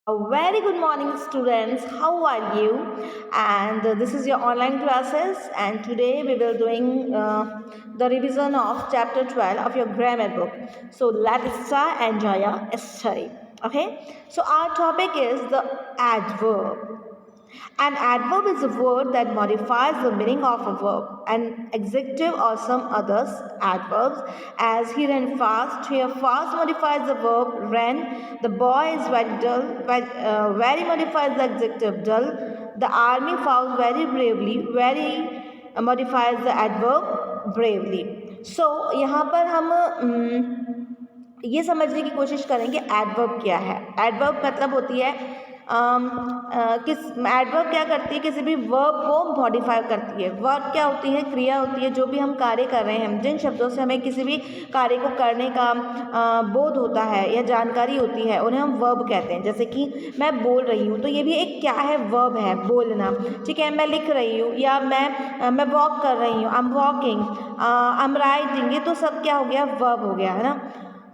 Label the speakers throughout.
Speaker 1: A very good morning, students. How are you? And this is your online classes. And today we will doing the revision of chapter 12 of your grammar book. So let's start. Enjoy your study. Okay. So our topic is the adverb. An adverb is a word that modifies the meaning of a verb. An adjective or some others adverbs, as he ran fast. Here, fast modifies the verb ran. The boy is very dull. Very modifies the adjective dull. The army fought very bravely. Very modifies the adverb bravely. So यहाँ पर हम ये समझने की कोशिश करेंगे adverb क्या है। एडवर्ब मतलब होती है किस एडवर्ब क्या करती है, किसी भी वर्ब को मॉडिफाई करती है। वर्ब क्या होती है, क्रिया होती है, जो भी हम कार्य कर रहे हैं, जिन शब्दों से हमें किसी भी कार्य को करने का बोध होता है या जानकारी होती है, उन्हें हम वर्ब कहते हैं। जैसे कि मैं बोल रही हूँ, तो ये भी एक क्या है, वर्ब है, बोलना। ठीक है, मैं लिख रही हूँ या मैं वॉक कर रही हूँ, I am walking, I am writing, ये तो सब क्या हो गया, वर्ब हो गया, है ना।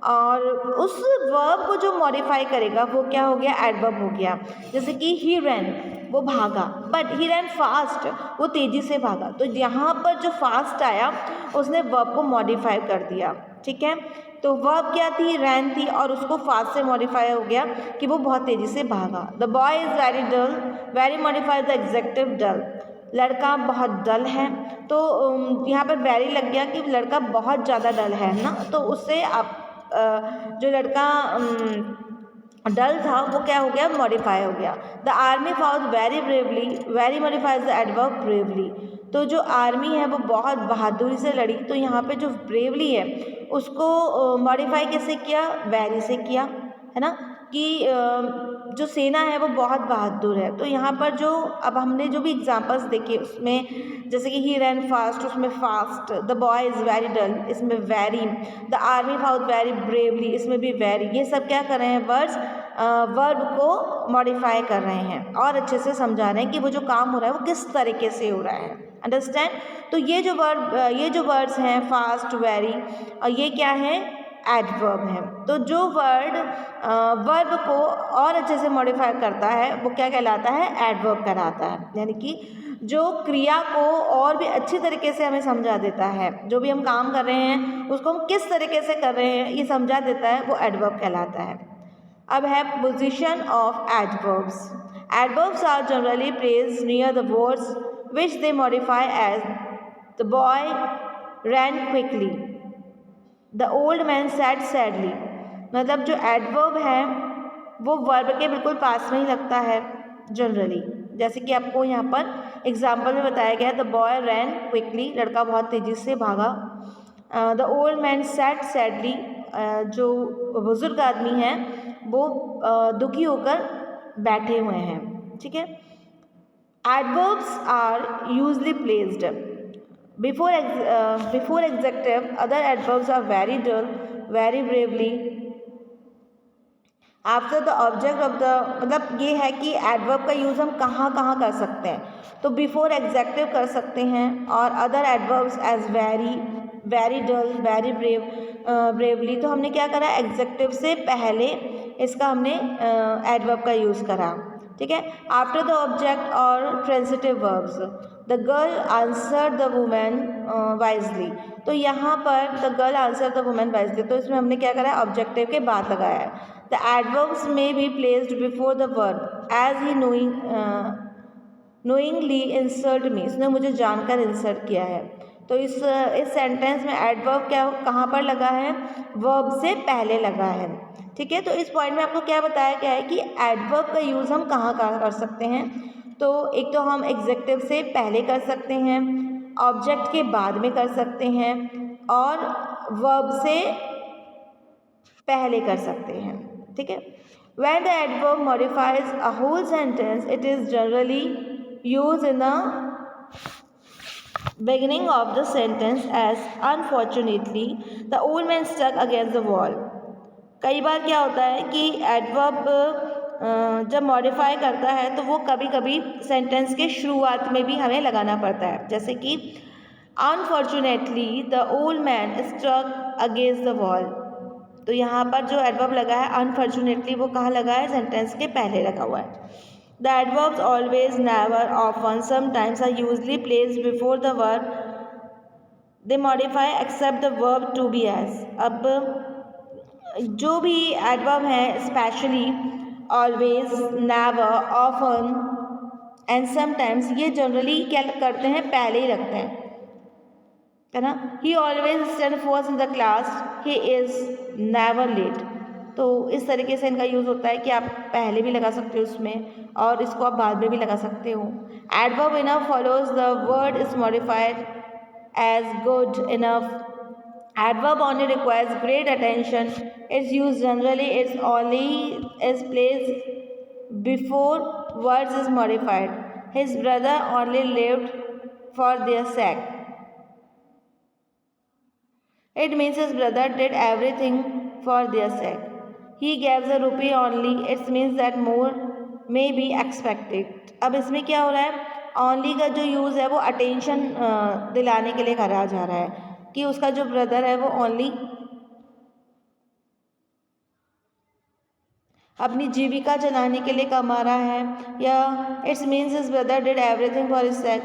Speaker 1: और उस वर्ब को जो मॉडिफाई करेगा वो क्या हो गया, एडवर्ब हो गया। जैसे कि ही रैन, वो भागा, बट ही रैन फास्ट, वो तेजी से भागा। तो यहाँ पर जो फास्ट आया उसने वर्ब को मॉडिफाई कर दिया। ठीक है, तो वर्ब क्या थी, रैन थी, और उसको फास्ट से मॉडिफाई हो गया कि वो बहुत तेजी से भागा। The boy is very dull, very modify the adjective dull, लड़का बहुत डल है। तो यहाँ पर वेरी लग गया कि लड़का बहुत ज़्यादा डल है ना, तो उससे आप जो लड़का डल था वो क्या हो गया, मॉडिफाई हो गया। The army fought very bravely, very modifies the adverb bravely. तो जो आर्मी है वो बहुत बहादुरी से लड़ी, तो यहाँ पे जो ब्रेवली है उसको मॉडिफाई कैसे किया, वेरी से किया, है ना, कि जो सेना है वो बहुत बहादुर है। तो यहाँ पर जो अब हमने जो भी एग्जांपल्स देखे उसमें, जैसे कि ही रैन फास्ट, उसमें fast, the boy is very dull, इसमें very, the army fought very bravely, इसमें भी वेरी, ये सब क्या कर रहे हैं, वर्ड्स वर्ब को मॉडिफाई कर रहे हैं और अच्छे से समझा रहे हैं कि वो जो काम हो रहा है वो किस तरीके से हो रहा है। अंडरस्टैंड। तो ये जो वर्ड्स हैं फास्ट, वेरी, और ये क्या है, एडवर्ब है। तो जो वर्ब को और अच्छे से मॉडिफाई करता है वो क्या कहलाता है, एडवर्ब कहलाता है। यानी कि जो क्रिया को और भी अच्छी तरीके से हमें समझा देता है, जो भी हम काम कर रहे हैं उसको हम किस तरीके से कर रहे हैं ये समझा देता है, वो एडवर्ब कहलाता है। अब है position of adverbs. Adverbs are generally placed near the words which they modify as the boy ran quickly, the old man said sadly. मतलब जो एडवर्ब है वो वर्ब के बिल्कुल पास में ही लगता है जनरली। जैसे कि आपको यहाँ पर एग्जाम्पल में बताया गया है, द बॉय रैन क्विकली, लड़का बहुत तेज़ी से भागा। The old man said sadly, जो बुजुर्ग आदमी हैं वो दुखी होकर बैठे हुए हैं। ठीक है, adverbs are usually placed before adjective. Other adverbs are very dull, very bravely, after the object of the, मतलब ये है कि एडवर्ब का यूज़ हम कहाँ कहाँ कर सकते हैं। तो बिफोर एग्जेक्टिव कर सकते हैं, और other adverbs as very, very dull, very bravely. तो हमने क्या करा, एग्जेक्टिव से पहले इसका हमने एडवर्ब का यूज़ करा। ठीक है, आफ्टर द ऑब्जेक्ट और transitive verbs. The girl answer the women wisely. तो यहाँ पर the girl answer the women wisely, तो इसमें हमने क्या करा है, ऑब्जेक्टिव के बाद लगाया है। The adverbs may be placed before the verb as he knowingly insert me, इसने मुझे जानकर इंसर्ट किया है। तो इस सेंटेंस में एडवर्ब क्या कहाँ पर लगा है, वर्ब से पहले लगा है। ठीक है, तो इस पॉइंट में आपको क्या बताया गया है कि एडवर्ब का यूज़ हम कहाँ कहाँ कर सकते हैं। तो एक तो हम एग्जेक्टिव से पहले कर सकते हैं, ऑब्जेक्ट के बाद में कर सकते हैं, और वर्ब से पहले कर सकते हैं। ठीक है, when the adverb modifies a whole sentence it is generally used in the beginning of the sentence, as unfortunately the old man stuck against the wall। कई बार क्या होता है कि एडवर्ब जब मॉडिफाई करता है तो वो कभी कभी सेंटेंस के शुरुआत में भी हमें लगाना पड़ता है। जैसे कि unfortunately the old man struck against the wall, तो यहाँ पर जो एडवर्ब लगा है अनफॉर्चुनेटली वो कहाँ लगा है, सेंटेंस के पहले लगा हुआ है। The adverbs always, never, often, sometimes are usually placed before the verb, they modify except the verb to be as. अब जो भी एडवर्ब हैं specially always, never, often and sometimes, ये जनरली क्या करते हैं, पहले ही रखते हैं, है ना। He always stand first in the class, he is never late. तो इस तरीके से इनका यूज़ होता है कि आप पहले भी लगा सकते हो उसमें और इसको आप बाद में भी लगा सकते हो। Adverb enough follows the word is modified as good enough. Adverb only requires great attention. Its use generally is placed before words is modified. His brother only lived for their sake. It means his brother did everything for their sake. He gave a rupee only. It means that more may be expected. अब इसमें क्या हो रहा है, only का जो use है वो अटेंशन दिलाने के लिए करा जा रहा है कि उसका जो ब्रदर है वो ओनली अपनी जीविका चलाने के लिए कमा रहा है, या it's means his brother did everything for his sake,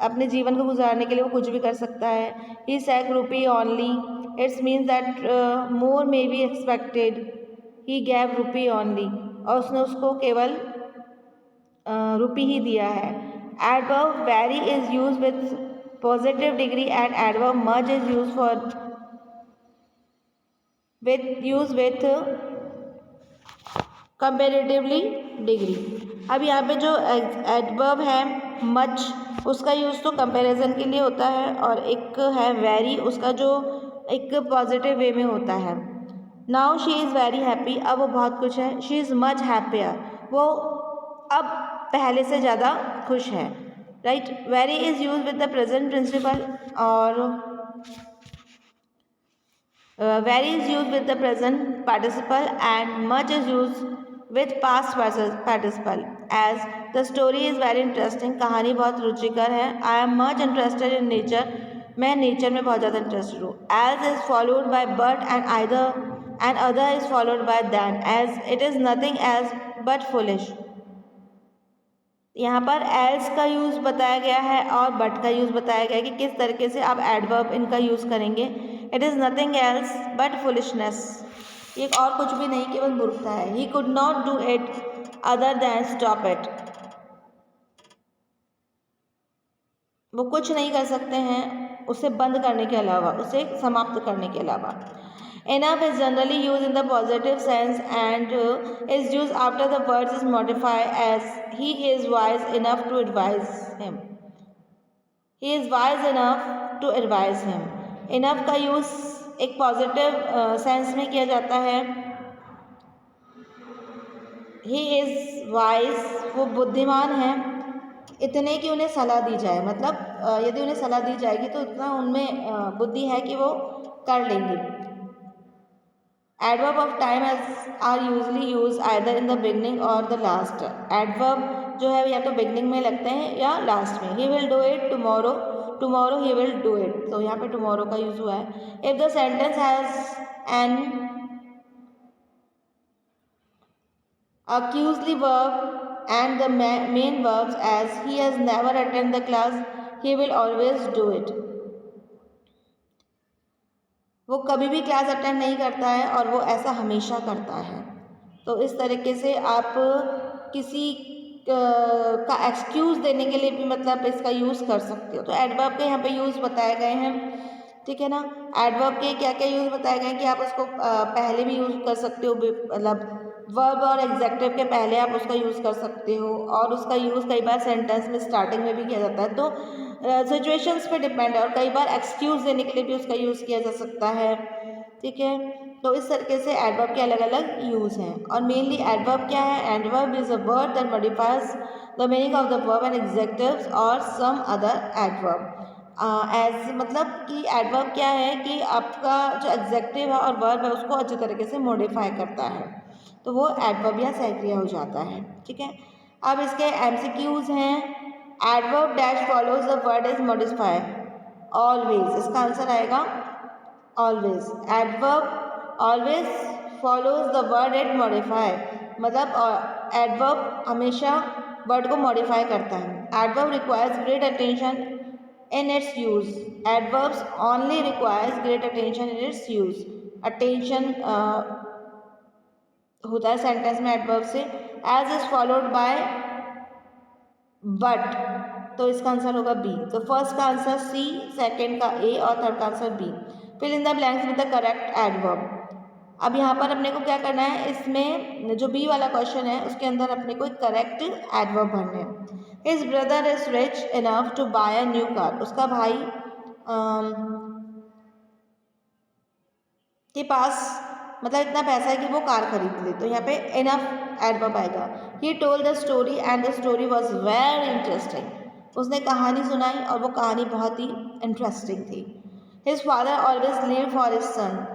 Speaker 1: अपने जीवन को गुजारने के लिए वो कुछ भी कर सकता है। He sake rupee only, it's means that more may be expected. He gave rupee only, और उसने उसको केवल रुपी ही दिया है। Adverb very is use with positive degree and adverb much is used with comparatively degree। अब यहाँ पे जो adverb है much, उसका यूज़ तो कंपैरिजन के लिए होता है, और एक है very, उसका जो एक पॉजिटिव वे में होता है। Now she is very happy, अब वो बहुत खुश है। शी इज़ मच हैप्पियर, वो अब पहले से ज़्यादा खुश है, right. Very is use with the present principal, और very is use with the present participle, and much is use with past participle. As the story is very interesting, कहानी बहुत रुचिकर है। I am much interested in nature, मैं nature में बहुत ज़्यादा interested हूँ। As is followed by but and other is followed by than, as it is nothing as but foolish. यहाँ पर एल्स का यूज़ बताया गया है और बट का यूज़ बताया गया है कि किस तरीके से आप एडवर्ब इनका यूज़ करेंगे। It is nothing else but foolishness, ये और कुछ भी नहीं, केवल मूर्खता है। He could not do it other than stop it, वो कुछ नहीं कर सकते हैं उसे बंद करने के अलावा, उसे समाप्त करने के अलावा। Enough is generally used in the positive sense and is used after the words is modified, as he is wise enough to advise him. He is wise enough to advise him. Enough का use एक positive sense में किया जाता है। He is wise, वो बुद्धिमान है, इतने कि उन्हें सलाह दी जाए, मतलब यदि उन्हें सलाह दी जाएगी तो इतना उनमें बुद्धि है कि वो कर लेंगे। Adverb of time are usually used either in the beginning or the last. Adverb जो है या तो beginning में लगते हैं या last में। He will do it tomorrow, tomorrow he will do it, तो यहाँ पे tomorrow का यूज़ हुआ है। If the sentence has an accusatory verb and the main verbs, as he has never attended the class, he will always do it. वो कभी भी class attend नहीं करता है और वो ऐसा हमेशा करता है। तो इस तरीके से आप किसी का एक्सक्यूज़ देने के लिए भी मतलब इसका यूज़ कर सकते हो। तो एडवर्ब के यहाँ पे यूज़ बताए गए हैं, ठीक है ना। एडवर्ब के क्या क्या यूज़ बताए गए हैं कि आप उसको पहले भी यूज़ कर सकते हो, मतलब वर्ब और एग्जेक्टिव के पहले आप उसका यूज़ कर सकते हो, और उसका यूज़ कई बार सेंटेंस में स्टार्टिंग में भी किया जाता है। तो सिचुएशंस पे डिपेंड है, और कई बार एक्सक्यूज़ देने के लिए भी उसका यूज़ किया जा सकता है, ठीक है। तो इस तरीके से एडवर्ब के अलग अलग यूज़ हैं। और मेनली एडवर्ब क्या है, adverb is a word that modifies the meaning of the verb and adjectives और सम अदर एडवर्ब। एज मतलब कि एडवर्ब क्या है कि आपका जो एग्जेक्टिव है और वर्ब है उसको अच्छी तरीके से मॉडिफाई करता है, तो वो एडवर्ब या सह-क्रिया हो जाता है, ठीक है। अब इसके एमसीक्यूज़ हैं। Adverb dash follows the word is modify always, इसका आंसर आएगा always. Adverb always follows the word at modify, मतलब एडवर्ब हमेशा वर्ड को मॉडिफाई करता है. Adverb requires great attention in its use. Adverbs only requires great attention in its use. Attention होता है sentence में एडवर्ब से. As is followed by but, तो इसका आंसर होगा बी. तो फर्स्ट का आंसर सी, सेकंड का ए और थर्ड का answer B. Fill in the blanks with the correct adverb. अब यहाँ पर अपने को क्या करना है, इसमें जो बी वाला क्वेश्चन है उसके अंदर अपने को एक करेक्ट एडवर्ब भरने हैं. His brother is rich enough to buy a new car. उसका भाई के पास मतलब इतना पैसा है कि वो कार खरीद ले. तो यहाँ पे इनफ एडवर्ब आएगा. He told the story and the story was very interesting. उसने कहानी सुनाई और वो कहानी बहुत ही इंटरेस्टिंग थी. His father always live for his son.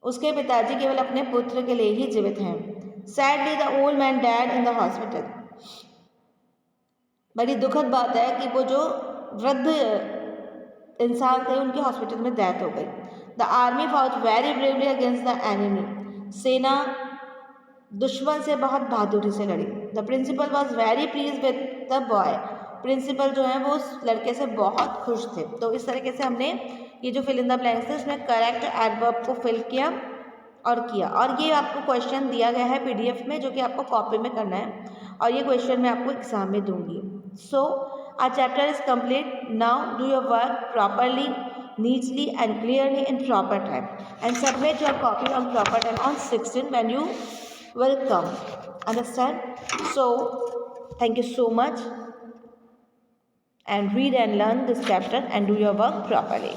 Speaker 1: उसके पिताजी केवल अपने पुत्र के लिए ही जीवित हैं. Sadly the old man dad in the hospital. बड़ी दुखद बात है कि वो जो वृद्ध इंसान थे उनके हॉस्पिटल में डेथ हो गई. The army fought very bravely against the enemy. सेना दुश्मन से बहुत बहादुरी से लड़ी. The principal was very please with the boy. Principal जो है वो उस लड़के से बहुत खुश थे. तो इस तरीके से हमने ये जो फिल इन द ब्लैंक्स थे उसमें करेक्ट एडवर्ब को फिल किया और किया. और ये आपको क्वेश्चन दिया गया है पीडीएफ में जो कि आपको कॉपी में करना है और ये क्वेश्चन मैं आपको एग्जाम में दूंगी. सो our chapter is complete. Now do your work properly, neatly and clearly in proper time and submit your copy on proper time on 16 when you will come. Understand? So thank you so much and read and learn this chapter and do your work properly.